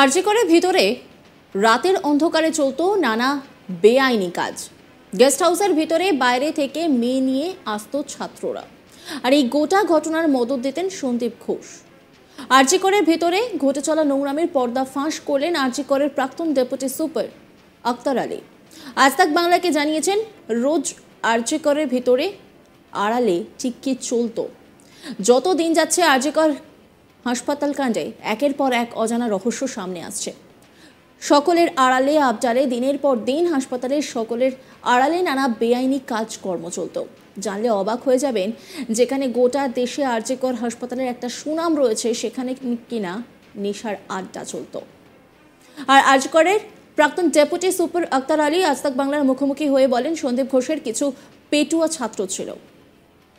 আরজি করে ভিতরে রাতের অন্ধকারে চলতো নানা বেআইনি কাজ। গেস্ট হাউসের ভিতরে বাইরে থেকে মেয়ে নিয়ে আসতো ছাত্ররা, আর এই গোটা ঘটনার মদত দিতেন সন্দীপ ঘোষ। আরজি করের ভেতরে ঘটে চলা নোংরামের পর্দা ফাঁস করলেন আরজি করের প্রাক্তন ডেপুটি সুপার আক্তার আলী। আজ তাক বাংলাকে জানিয়েছেন, রোজ আরজি করের ভেতরে আড়ালে ঠিক কি চলতো। যত দিন যাচ্ছে আরজি কর হাসপাতাল কাণ্ডে একের পর এক অজানা রহস্য সামনে আসছে। সকলের আড়ালে আবডালে দিনের পর দিন হাসপাতালের সকলের আড়ালে নানা বেআইনি কাজকর্ম চলত। জানলে অবাক হয়ে যাবেন, যেখানে গোটা দেশে আরজি কর হাসপাতালের একটা সুনাম রয়েছে, সেখানে কিনা নেশার আড্ডা চলত। আর আরজি করের প্রাক্তন ডেপুটি সুপার আক্তার আলী আজ তাক বাংলার মুখোমুখি হয়ে বলেন, সন্দীপ ঘোষের কিছু পেটুয়া ছাত্র ছিল।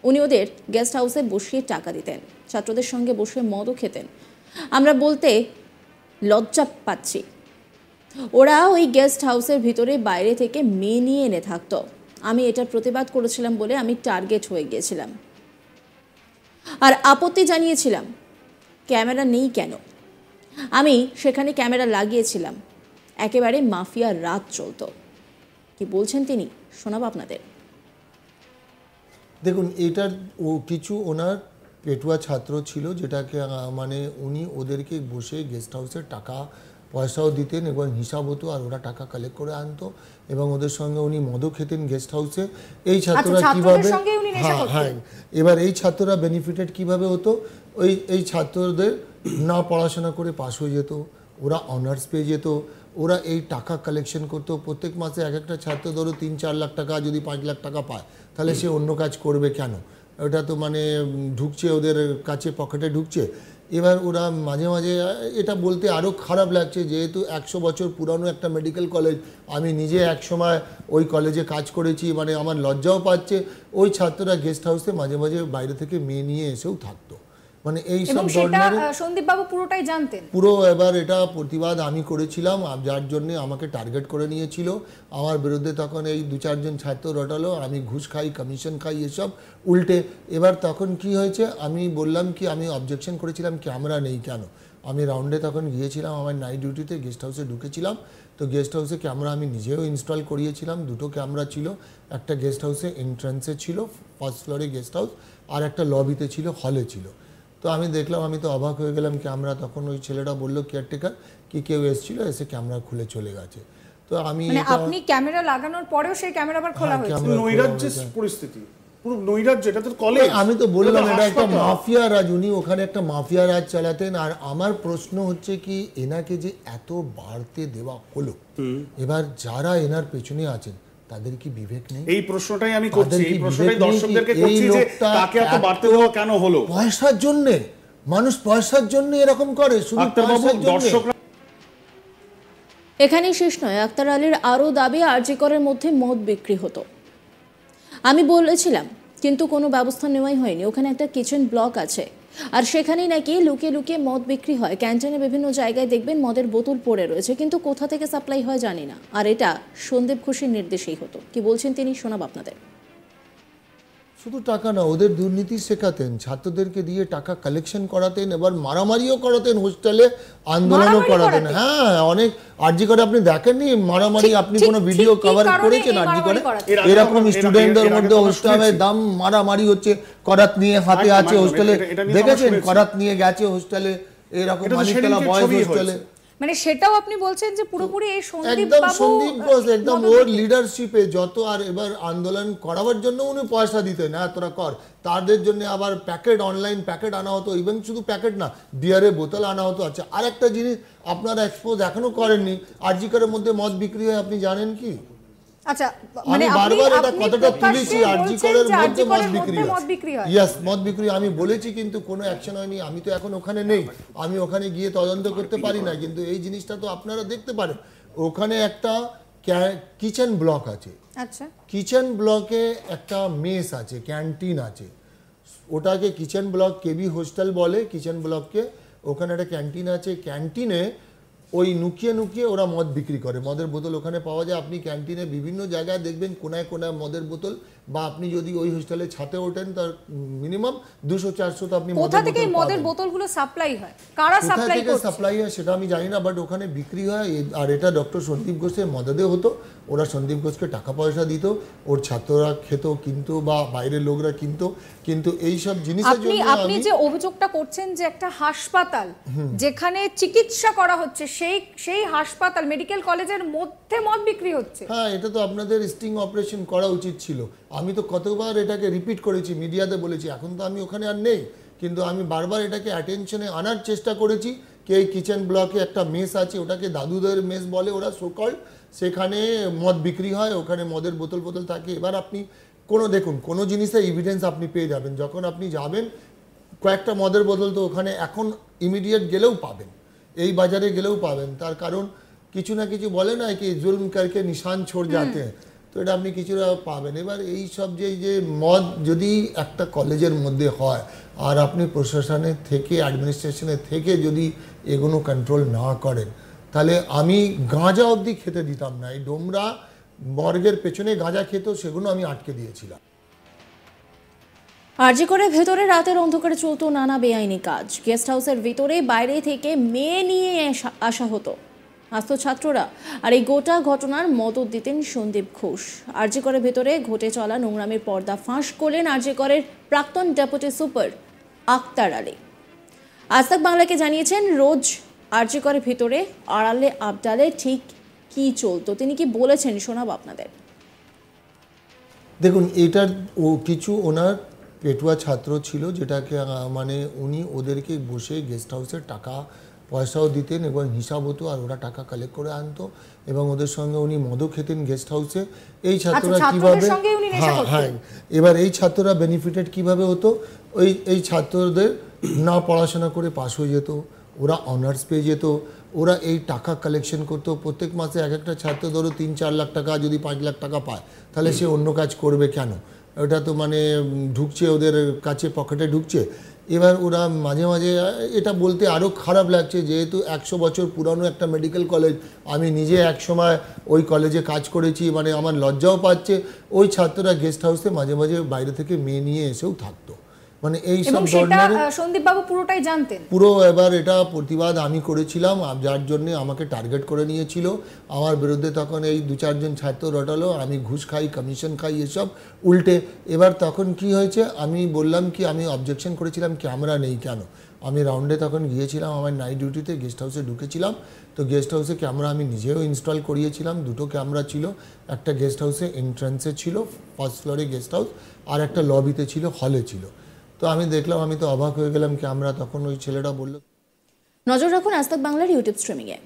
উনি ওদের গেস্ট হাউসে বসিয়ে টাকা দিতেন, ছাত্রদের সঙ্গে বসে মদও খেতেন। আমরা বলতে লজ্জা পাচ্ছি, ওরা ওই গেস্ট হাউসের ভিতরে বাইরে থেকে মেয়ে নিয়ে এনে থাকতো। আমি এটার প্রতিবাদ করেছিলাম বলে আমি টার্গেট হয়ে গিয়েছিলাম, আর আপত্তি জানিয়েছিলাম ক্যামেরা নেই কেন। আমি সেখানে ক্যামেরা লাগিয়েছিলাম, একেবারে মাফিয়া রাত চলতো। কি বলছেন তিনি, শোনাবো আপনাদের। দেখুন, এটার কিছু ওনার পেটুয়া ছাত্র ছিল, যেটাকে মানে উনি ওদেরকে বসে গেস্ট হাউসের টাকা পয়সাও দিতেন এবং হিসাব হতো, আর ওরা টাকা কালেক্ট করে আনতো এবং ওদের সঙ্গে উনি মদও খেতেন গেস্ট হাউসে। এই ছাত্ররা কিভাবে, হ্যাঁ, এবার এই ছাত্ররা বেনিফিটেড কিভাবে হতো, এই ছাত্রদের না পড়াশোনা করে পাশ হয়ে যেত, ওরা অনার্স পেয়ে যেত, ওরা এই টাকা কালেকশন করতো। প্রত্যেক মাসে এক একটা ছাত্র ধরো 3-4 লাখ টাকা, যদি 5 লাখ টাকা পায় তাহলে সে অন্য কাজ করবে কেন? ওটা তো মানে ঢুকছে ওদের কাছে, পকেটে ঢুকছে। এবার ওরা মাঝে মাঝে, এটা বলতে আরও খারাপ লাগছে, যেহেতু 100 বছর পুরানো একটা মেডিকেল কলেজ, আমি নিজে এক সময় ওই কলেজে কাজ করেছি, মানে আমার লজ্জাও পাচ্ছে। ওই ছাত্ররা গেস্ট হাউসে মাঝে মাঝে বাইরে থেকে মেয়ে নিয়ে এসেও থাকতো, মানে এই সব ধরনের। সন্দীপ বাবু পুরোটাই জানতেন পুরো। এবার এটা প্রতিবাদ আমি করেছিলাম, যার জন্য আমাকে টার্গেট করে নিয়েছিল। আমার বিরুদ্ধে তখন এই 2-4 জন ছাত্র রটালো, আমি ঘুষ খাই, কমিশন খাই, এসব উল্টে। এবার তখন কি হয়েছে, আমি বললাম কি, আমি অবজেকশন করেছিলাম ক্যামেরা নেই কেন। আমি রাউন্ডে তখন গিয়েছিলাম, আমার নাইট ডিউটিতে গেস্ট হাউসে ঢুকেছিলাম। তো গেস্ট হাউসে ক্যামেরা আমি নিজেও ইনস্টল করিয়েছিলাম, 2টো ক্যামেরা ছিল। একটা গেস্ট হাউসে এন্ট্রান্সে ছিল, ফার্স্ট ফ্লোরে গেস্ট হাউস, আর একটা লবিতে ছিল, হলে ছিল। তো আমি দেখলাম, আমি তো অবাক হয়ে গেলাম ক্যামেরা। তখন ওই ছেলেটা বললো কেয়ারটেকার কি কেউ এসেছিল, এসে ক্যামেরা খুলে চলে গেছে। তো আমি, আপনি ক্যামেরা লাগানোর পরেও সেই ক্যামেরা আবার খোলা হয়েছে। নৈরাজ্যের পরিস্থিতি, পুরো নৈরাজ্য। এটা তো কলেজ, আমি তো বললাম এটা একটা মাফিয়া রাজ, উনি ওখানে একটা মাফিয়া রাজ চালাতেন। আর আমার প্রশ্ন হচ্ছে কি, এনাকে যে এত বাড়তে দেওয়া হলো, এবার যারা এনার পেছনে আছেন তাদের কি বিবেক নেই? এই প্রশ্নটাই আমি করছি, এই প্রশ্নটাই দর্শকদেরকে করছি, যে তাকে এত বাড়তে দেওয়া কেন হলো? পয়সার জন্য, মানুষ পয়সার জন্য এরকম করে, শুধু পয়সার জন্য। এখানেই শেষ নয়, আক্তার আলীর আরও দাবি আরজি করের মধ্যে মদ বিক্রি হতো। আমি বলেছিলাম, কিন্তু কোনো ব্যবস্থা নেওয়াই হয়নি। ওখানে একটা কিচেন ব্লক আছে, আর সেখানেই নাকি লুকিয়ে লুকিয়ে মদ বিক্রি হয়। ক্যান্টিনে বিভিন্ন জায়গায় দেখবেন মদের বোতল পড়ে রয়েছে, কিন্তু কোথা থেকে সাপ্লাই হয় জানি না। আর এটা সন্দীপ ঘোষের নির্দেশেই হতো। কি বলছেন তিনি, শোনাব আপনাদের। শুধু টাকা না, ওদের দুর্নীতি শেখাতেন, ছাত্রদেরকে দিয়ে টাকা কালেকশন করাতেন, এবার মারামারিও করাতেন, হোস্টেলে আন্দোলনও করাতেন। হ্যাঁ, অনেক আরজি করে আপনি দেখেননি মারামারি? আপনি কোনো ভিডিও কভার করেছেন আরজি করে? এরকম স্টুডেন্টদের মধ্যে হোস্টেলে দাম মারামারি হচ্ছে, করাত নিয়ে হাতে আছে হোস্টেলে, দেখেছেন? করাত নিয়ে গেছে হোস্টেলে, এরকম মানিকতলা বয়েজ হোস্টেলে। মানে সেটাও আপনি বলছেন যে পুরোপুরি এই সন্দীপ ঘোষ একদম ওর লিডারশিপে যত। আর এবার আন্দোলন করাবার জন্য উনি পয়সা দিতেন, হ্যাঁ তোরা কর। তাদের জন্য আবার প্যাকেট, অনলাইন প্যাকেট আনা হতো, ইভেন শুধু প্যাকেট না, বিয়ারের বোতল আনা হতো। আচ্ছা, আর একটা জিনিস আপনারা এক্সপোজ এখনো করেননি, আরজি করের মধ্যে মদ বিক্রি হয়, আপনি জানেন কি? আচ্ছা, মানে বারবার এটা কতটা তুলেছি, আরজি করের মধ্যে মদ বিক্রি হয়। ইয়েস, মদ বিক্রি আমি বলেছি, কিন্তু কোনো অ্যাকশন হয়নি। আমি তো এখন ওখানে নেই, আমি ওখানে গিয়ে তদন্ত করতে পারি না, কিন্তু এই জিনিসটা তো আপনারা দেখতে পারেন। ওখানে একটা কিচেন ব্লক আছে। আচ্ছা, কিচেন ব্লকে একটা মেস আছে, ক্যান্টিন আছে। ওটাকে কিচেন ব্লক কেবি হোস্টেল বলে, কিচেন ব্লককে। ওখানে একটা ক্যান্টিন আছে, ক্যান্টিনে ওই নুকিয়ে নুকিয়ে ওরা মদ বিক্রি করে। মদের বোতল ওখানে পাওয়া যায়। আপনি ক্যান্টিনে বিভিন্ন জায়গায় দেখবেন কোনায় কোনায় মদের বোতল বা আপনি যদি ওই হোস্টেলের ছাদে ওঠেন তার মিনিমাম 200-400 তো আপনি কোথা থেকে এই মদের বোতলগুলো সাপ্লাই হয়, কারা সাপ্লাই করছে? সাপ্লাই হয় সেটা আমি জানি না, বাট ওখানে বিক্রি হয়। আর এটা ডক্টর সন্দীপ ঘোষের মদদে হতো। ওরা সন্দীপ ঘোষকে টাকা পয়সা দিত, ওর ছাত্ররা খেত কিনতো বা বাইরের লোকরা কিনতো। কিন্তু এই সব জিনিসের জন্য আপনি যে অভিযোগটা করছেন যে একটা হাসপাতাল যেখানে চিকিৎসা করা হচ্ছে সেই হাসপাতাল মেডিকেল কলেজের মধ্যে মদ বিক্রি হচ্ছে। হ্যাঁ, এটা তো আপনাদের স্টিং অপারেশন করা উচিত ছিল। আমি তো কতবার এটাকে রিপিট করেছি, মিডিয়াতে বলেছি। এখন তো আমি ওখানে আর নেই, কিন্তু আমি বারবার এটাকে অ্যাটেনশনে আনার চেষ্টা করেছি কি এই কিচেন ব্লকে একটা মেস আছে, ওটাকে দাদুদের মেস বলে ওরা সোকল। সেখানে মদ বিক্রি হয়, ওখানে মদের বোতল থাকে। এবার আপনি দেখুন কোনো জিনিসের এভিডেন্স আপনি পেয়ে যাবেন। যখন আপনি যাবেন কয়েকটা মদের বোতল তো ওখানে এখন ইমিডিয়েট গেলেও পাবেন, এই বাজারে গেলেও পাবেন। তার কারণ কিছু না কিছু বলে না কি জুলম করকে নিশান ছোড় যাতে, তো এটা আপনি কিছুটা পাবেন। এবার এই সব যে মদ যদি একটা কলেজের মধ্যে হয় আর আপনি প্রশাসনের থেকে অ্যাডমিনিস্ট্রেশনের থেকে যদি এগুলো কন্ট্রোল না করেন, তাহলে আমি গাঁজা অবধি খেতে দিতাম না। এই ডোমরা মর্গের পেছনে গাঁজা খেত, সেগুলো আমি আটকে দিয়েছিলাম। আরজি করে ভেতরে রাতের অন্ধকারে চলতো নানা বেআইনি কাজ। গেস্ট হাউসের ভিতরে বাইরে থেকে মেয়ে নিয়ে আসা হতো আসতো ছাত্ররা। আর এই গোটা ঘটনার মদত দিতেন সন্দীপ ঘোষ। আরজি করে ভেতরে ঘটে চলা নোংরামের পর্দা ফাঁস করলেন আরজি করের প্রাক্তন ডেপুটি সুপার আক্তার আলী। আজ তাক বাংলাকে জানিয়েছেন রোজ আরজি করে ভেতরে আড়ালে আবডালে ঠিক কি চলতো, তিনি কি বলেছেন শোনাবো আপনাদের। দেখুন, এটার কিছু ওনার পেটুয়া ছাত্র ছিল, যেটাকে উনি ওদেরকে বসে গেস্ট হাউসের টাকা পয়সাও দিতেন এবং হিসাব হতো, আর ওরা টাকা কালেক্ট করে আনতো এবং ওদের সঙ্গে উনি মদও খেতেন গেস্ট হাউসে। এই ছাত্ররা কিভাবে, হ্যাঁ, এবার এই ছাত্ররা বেনিফিটেড কিভাবে হতো, এই ছাত্রদের না পড়াশোনা করে পাস হয়ে যেত, ওরা অনার্স পেয়ে যেত, ওরা এই টাকা কালেকশন করতো। প্রত্যেক মাসে এক একটা ছাত্র ধরো 3-4 লাখ টাকা, যদি 5 লাখ টাকা পায় তাহলে সে অন্য কাজ করবে কেন? ওটা তো ঢুকছে ওদের কাছে, পকেটে ঢুকছে। এবার ওরা মাঝে মাঝে, এটা বলতে আরও খারাপ লাগছে, যেহেতু 100 বছর পুরানো একটা মেডিকেল কলেজ, আমি নিজে এক সময় ওই কলেজে কাজ করেছি, আমার লজ্জাও পাচ্ছে। ওই ছাত্ররা গেস্ট হাউসে মাঝে মাঝে বাইরে থেকে মেয়ে নিয়ে এসেও থাকতো। এই সব ধরনের সন্দীপ বাবু পুরোটাই জানতেন পুরো। এবার এটা প্রতিবাদ আমি করেছিলাম, যার জন্য আমাকে টার্গেট করে নিয়েছিল। আমার বিরুদ্ধে তখন এই 2-4 জন ছাত্র রটালো আমি ঘুষ খাই, কমিশন খাই, এসব উল্টে। এবার তখন কি হয়েছে, আমি বললাম কি আমি অবজেকশন করেছিলাম ক্যামেরা নেই কেন। আমি রাউন্ডে তখন গিয়েছিলাম, আমার নাইট ডিউটিতে গেস্ট হাউসে ঢুকেছিলাম। তো গেস্ট হাউসে ক্যামেরা আমি নিজেও ইনস্টল করিয়েছিলাম, 2টো ক্যামেরা ছিল। একটা গেস্ট হাউসে এন্ট্রান্সে ছিল, ফার্স্ট ফ্লোরে গেস্ট হাউস, আর একটা লবিতে ছিল, হলে ছিল। তো আমি দেখলাম, আমি তো অবাক হয়ে গেলাম ক্যামেরা। তখন ওই ছেলেটা বলল। নজর রাখুন আজ তাক বাংলার ইউটিউব স্ট্রিমিংয়ে।